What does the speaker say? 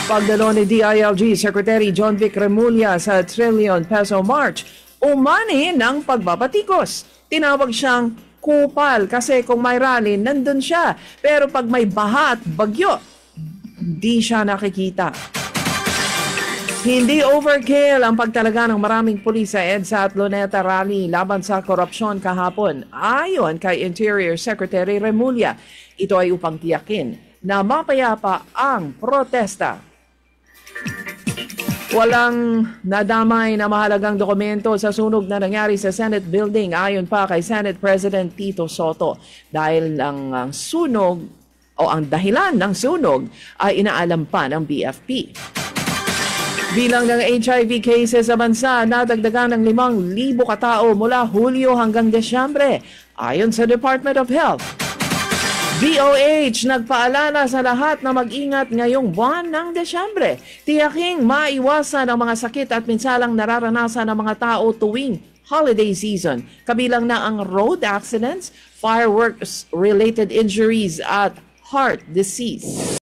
Pagdalo ni DILG Secretary John Vic Remulla sa trillion peso march, umani ng pagbabatikos. Tinawag siyang kupal kasi kung may rally, nandun siya. Pero pag may baha at bagyo, di siya nakikita. Hindi overkill ang pagtalaga ng maraming pulis sa EDSA at Luneta Rally laban sa korupsyon kahapon. Ayon kay Interior Secretary Remulla, ito ay upang tiyakin na mapayapa ang protesta. Walang nadamay na mahalagang dokumento sa sunog na nangyari sa Senate building ayon pa kay Senate President Tito Soto. Dahil ang sunog o ang dahilan ng sunog ay inaalam pa ng BFP. Bilang ng HIV cases sa bansa, nadagdagan ng 5,000 katao mula Hulyo hanggang Desyembre ayon sa Department of Health. DOH nagpaalala sa lahat na mag-ingat ngayong buwan ng Desyembre. Tiyaking maiwasan ang mga sakit at minsalang nararanasan ng mga tao tuwing holiday season. Kabilang na ang road accidents, fireworks-related injuries at heart disease.